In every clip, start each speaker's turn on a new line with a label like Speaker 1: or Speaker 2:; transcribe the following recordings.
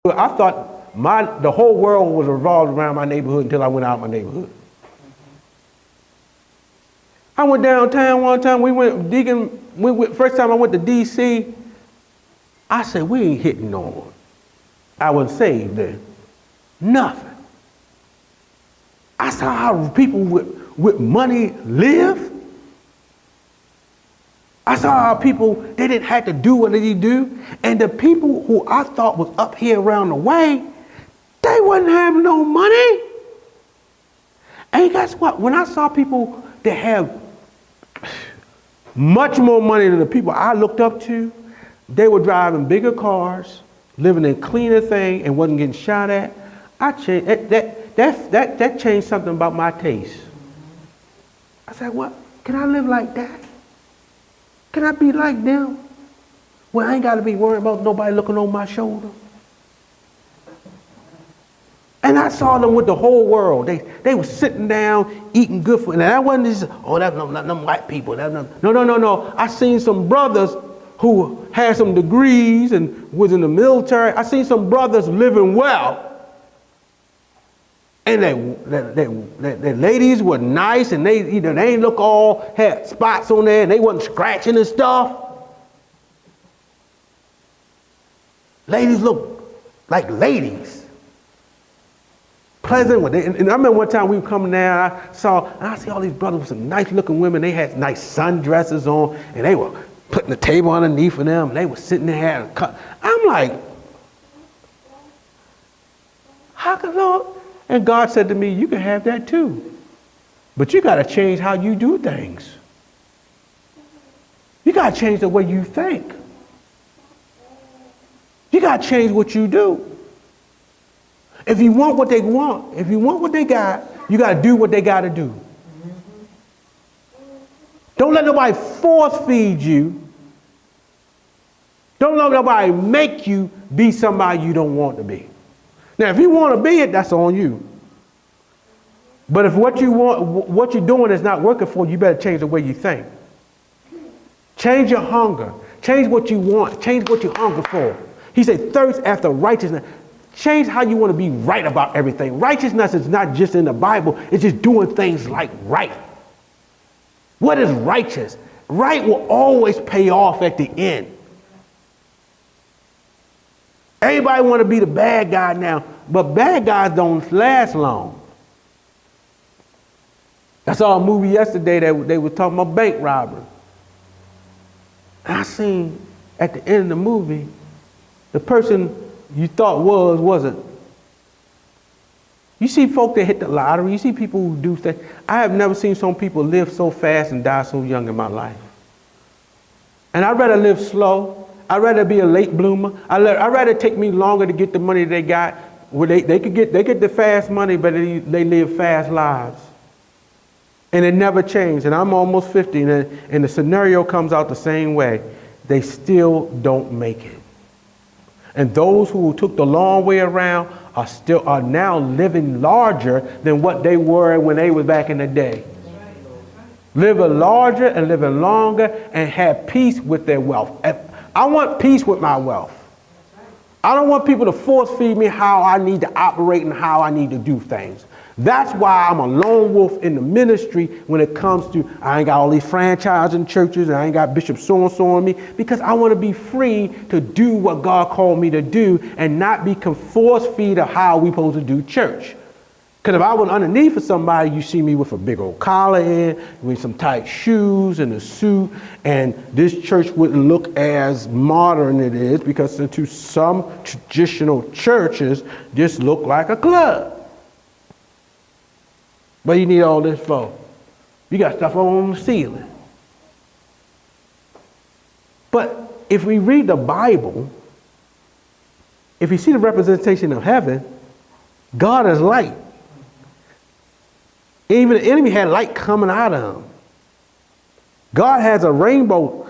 Speaker 1: I thought the whole world was revolved around my neighborhood until I went out of my neighborhood. I went downtown one time. First time I went to D.C., I said, we ain't hitting no one. I wasn't saved then. Nothing. I saw how people with money live. I saw how people, they didn't have to do what they do. And the people who I thought was up here around the way, they wouldn't have no money. And guess what? When I saw people that have much more money than the people I looked up to, they were driving bigger cars, living in cleaner things, and wasn't getting shot at. I changed that changed something about my taste. I said, what? Can I live like that? Can I be like them? Well, I ain't got to be worried about nobody looking over my shoulder. And I saw them with the whole world. They were sitting down, eating good food. And that wasn't just, that's not them white people. No. I seen some brothers who had some degrees and was in the military. I seen some brothers living well. And the ladies were nice, and they ain't look all, had spots on there, and they wasn't scratching and stuff. Ladies look like ladies. Pleasant. And I remember one time we were coming there, I see all these brothers with some nice looking women. They had nice sundresses on, and they were putting the table underneath of them, and they were sitting there having a cut. I'm like, how can Lord? And God said to me, you can have that too. But you got to change how you do things. You got to change the way you think. You got to change what you do. If you want what they want, if you want what they got, you got to do what they got to do. Don't let nobody force feed you. Don't let nobody make you be somebody you don't want to be. Now, if you want to be it, that's on you. But if what you're doing is not working for you, you better change the way you think. Change your hunger. Change what you want. Change what you hunger for. He said, thirst after righteousness. Change how you want to be right about everything. Righteousness is not just in the Bible. It's just doing things like right. What is righteous? Right will always pay off at the end. Everybody want to be the bad guy now, but bad guys don't last long. I saw a movie yesterday that they were talking about bank robbery. And I seen at the end of the movie, the person you thought wasn't. You see folk that hit the lottery, you see people who do things. I have never seen some people live so fast and die so young in my life. And I'd rather live slow. I'd rather be a late bloomer. I'd rather take me longer to get the money they got. Where they get the fast money, but they live fast lives. And it never changed. And I'm almost 50, and the scenario comes out the same way. They still don't make it. And those who took the long way around are now living larger than what they were when they were back in the day. Living larger and living longer and have peace with their wealth. I want peace with my wealth. I don't want people to force feed me how I need to operate and how I need to do things. That's why I'm a lone wolf in the ministry when it comes to, I ain't got all these franchising churches and I ain't got Bishop so-and-so on me, because I want to be free to do what God called me to do and not be force feed of how we supposed to do church. Because if I was underneath of somebody, you see me with a big old collar in, with some tight shoes and a suit, and this church wouldn't look as modern it is, because to some traditional churches, this look like a club. But you need all this for? You got stuff on the ceiling. But if we read the Bible, if you see the representation of heaven, God is light. Even the enemy had light coming out of him. God has a rainbow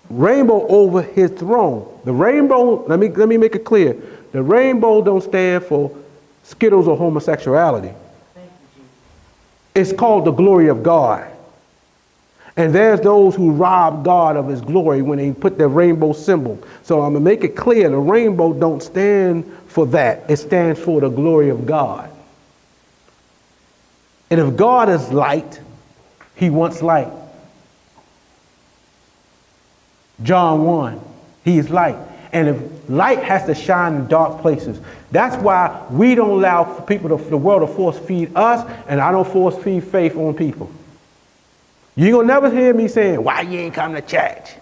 Speaker 1: over his throne. The rainbow, let me make it clear. The rainbow don't stand for Skittles or homosexuality. It's called the glory of God. And there's those who rob God of his glory when they put the rainbow symbol. So I'm going to make it clear, the rainbow don't stand for that. It stands for the glory of God. And if God is light, he wants light. John 1, he is light. And if light has to shine in dark places, that's why we don't allow people, the world to force feed us, and I don't force feed faith on people. You ain't gonna never hear me saying, why you ain't come to church?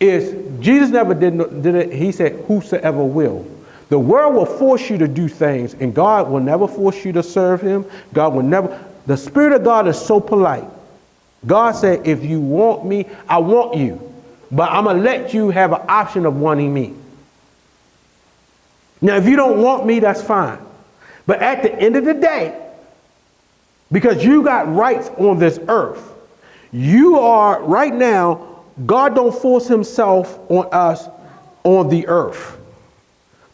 Speaker 1: Jesus never did it. He said, whosoever will. The world will force you to do things, and God will never force you to serve him. God will never. The Spirit of God is so polite. God said, if you want me, I want you. But I'm going to let you have an option of wanting me. Now, if you don't want me, that's fine. But at the end of the day, because you got rights on this earth, you are right now, God don't force himself on us on the earth.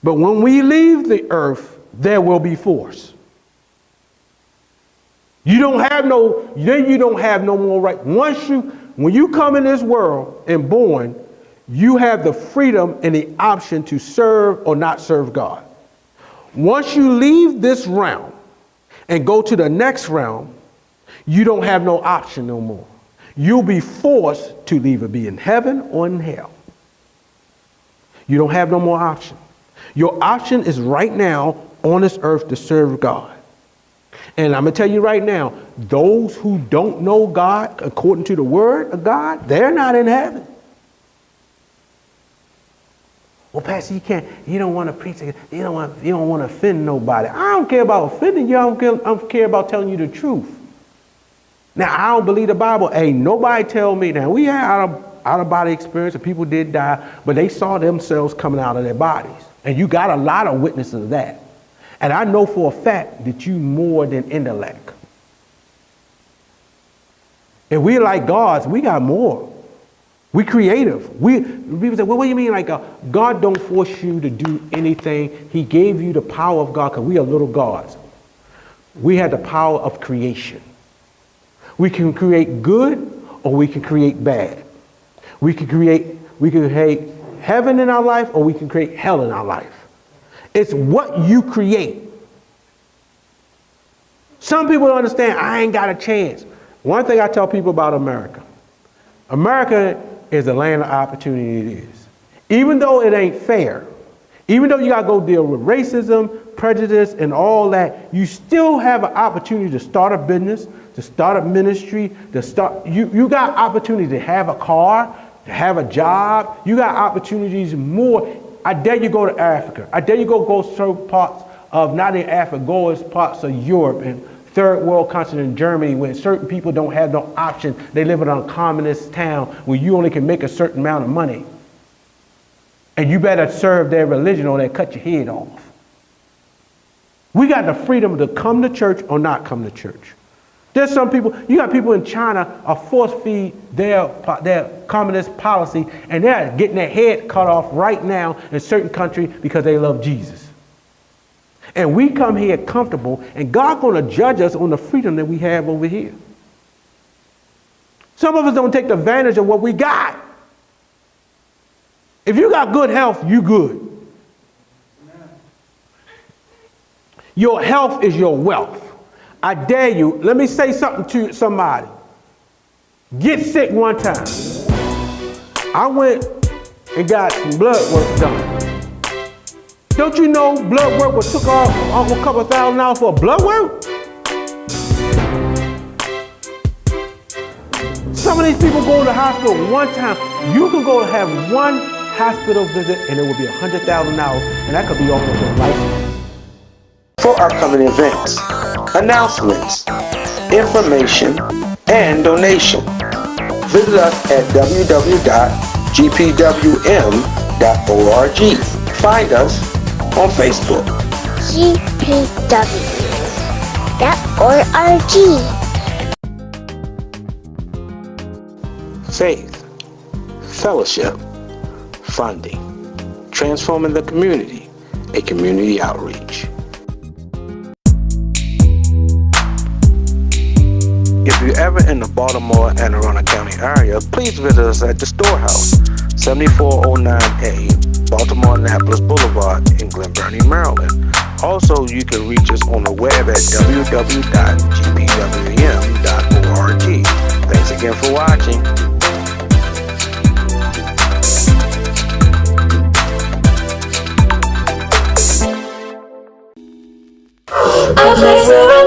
Speaker 1: But when we leave the earth, there will be force. You don't have no more right. When you come in this world and born, you have the freedom and the option to serve or not serve God. Once you leave this realm and go to the next realm, you don't have no option no more. You'll be forced to either be in heaven or in hell. You don't have no more option. Your option is right now on this earth to serve God. And I'm going to tell you right now, those who don't know God according to the word of God, they're not in heaven. Well, Pastor, you don't want to preach, you don't want to offend nobody. I don't care about offending you. I don't care about telling you the truth. Now, I don't believe the Bible. Ain't nobody tell me. Now, we had out of body experience and people did die, but they saw themselves coming out of their bodies. And you got a lot of witnesses of that. And I know for a fact that you more than intellect. If we're like gods, we got more. We creative. People say, well, what do you mean like God don't force you to do anything. He gave you the power of God because we are little gods. We have the power of creation. We can create good or we can create bad. We can create heaven in our life or we can create hell in our life. It's what you create. Some people don't understand, I ain't got a chance. One thing I tell people about America. America is a land of opportunity. It is. Even though it ain't fair, even though you got to go deal with racism, prejudice, and all that, you still have an opportunity to start a business, to start a ministry, you got opportunity to have a car, to have a job. You got opportunities more. I dare you go to Africa. I dare you go certain parts of, not in Africa, go as parts of Europe and third world countries in Germany where certain people don't have no option. They live in a communist town where you only can make a certain amount of money. And you better serve their religion or they'll cut your head off. We got the freedom to come to church or not come to church. There's some people, you got people in China are force feed their communist policy and they're getting their head cut off right now in certain countries because they love Jesus. And we come here comfortable and God's going to judge us on the freedom that we have over here. Some of us don't take advantage of what we got. If you got good health, you good. Your health is your wealth. I dare you, let me say something to somebody. Get sick one time. I went and got some blood work done. Don't you know blood work was took off a couple $1,000 for blood work? Some of these people go to the hospital one time. You can go have one hospital visit and it will be $100,000 and that could be almost your life.
Speaker 2: For upcoming events, announcements, information, and donation, visit us at www.gpwm.org. Find us on Facebook.
Speaker 3: gpw.org.
Speaker 2: Faith, fellowship, funding, transforming the community, a community outreach. If you ever in the Baltimore and Arundel County area, please visit us at the Storehouse, 7409A Baltimore Annapolis Boulevard in Glen Burnie, Maryland. Also, you can reach us on the web at www.gpwm.org. Thanks again for watching.
Speaker 3: I play